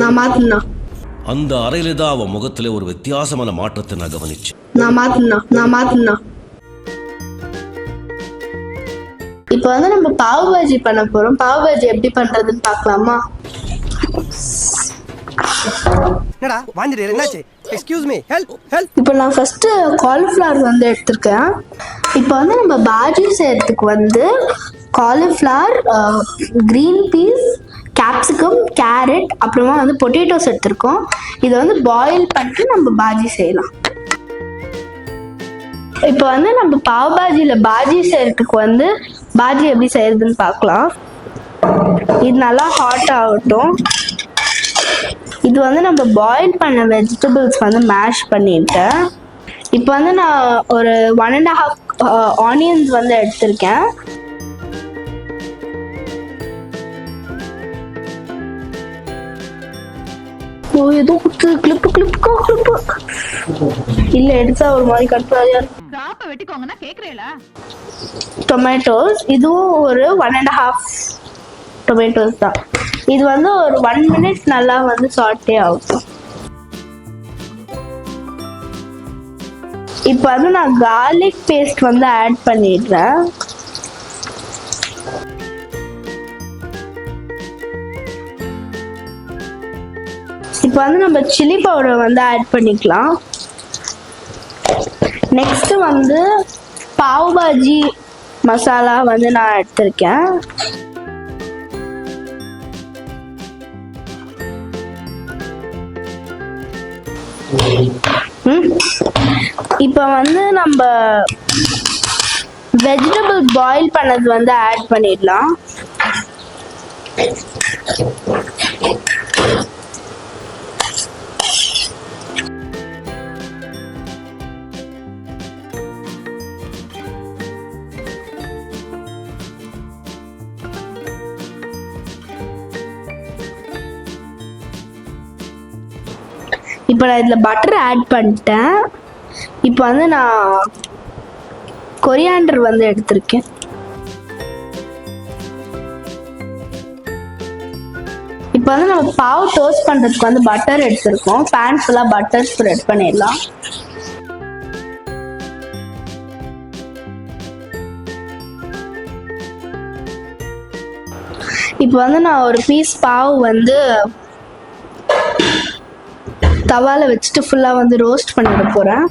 நான் மாத்தினா அந்த அறையில தான் அவன் முகத்துல ஒரு வித்தியாசமான மாற்றத்தை நான் கவனிச்சு. நான் மாத்தினா இப்போ வந்து நம்ம பாவ் பாஜி பண்ண போறோம். பாவ் பாஜி எப்படி பண்றதுன்னு பார்க்கலாமா? என்னடா வாந்திரே என்னாச்சு? Excuse me, help. இப்போ நான் ஃபர்ஸ்ட் காலிஃப்ளவர் வந்து எடுத்திருக்கேன். இப்போ வந்து நம்ம பாஜி செய்யறதுக்கு வந்து cauliflower, green peas, capsicum, carrot, அப்புறமா வந்து பொட்டேட்டோஸ் எடுத்திருக்கோம். இதை வந்து பாயில் பண்ணிட்டு நம்ம பாஜி செய்யலாம். இப்போ வந்து நம்ம பாவ் பாஜியில் பாஜி செய்யறதுக்கு வந்து பாஜி எப்படி செய்யறதுன்னு பார்க்கலாம். இது நல்லா ஹாட் ஆகட்டும். இது வந்து நம்ம பாயில் பண்ண வெஜிடபிள்ஸ் வந்து மேஷ் பண்ணிட்டேன். இப்போ வந்து நான் ஒரு 1.5 ஆனியன்ஸ் வந்து எடுத்திருக்கேன். ஏதோ கிளிப்பு இல்ல எடுத்தா ஒரு மாதிரி கட்டுறாயா. டொமேட்டோஸ், இதுவும் ஒரு 1.5 டொமேட்டோஸ் தான். இது வந்து ஒரு 1 minute நல்லா வந்து சாட்டே ஆகும். இப்போ வந்து நான் கார்லிக் பேஸ்ட் வந்து ஆட் பண்ணிடுறேன். இப்போ வந்து நம்ம சில்லி பவுடர் வந்து ஆட் பண்ணிக்கலாம். நெக்ஸ்ட் வந்து பாவ் பாஜி மசாலா வந்து நான் எடுத்திருக்கேன். இப்போ வந்து நம்ம வெஜிடபிள் பாயில் பண்ணது வந்து ஆட் பண்ணிடலாம். இப்போ நான் இதில் பட்டர் ஆட் பண்ணிட்டேன். இப்போ வந்து நான் கொரியாண்டர் வந்து எடுத்திருக்கேன். இப்போ வந்து நம்ம பாவ் டோஸ்ட் பண்ணுறதுக்கு வந்து பட்டர் எடுத்திருக்கோம். பேன் ஃபுல்லாக பட்டர் ஸ்ப்ரெட் பண்ணிடலாம். இப்போ வந்து நான் ஒரு பீஸ் பாவ் வந்து தவால வச்சுட்டு ஃபுல்லாக வந்து ரோஸ்ட் பண்ணிட போகிறேன்.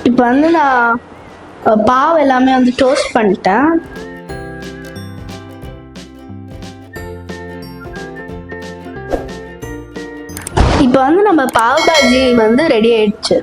இப்போ வந்து நான் பாவ் எல்லாமே வந்து டோஸ்ட் பண்ணிட்டேன். இப்போ வந்து நம்ம பாவ் பாஜி வந்து ரெடி ஆயிடுச்சு.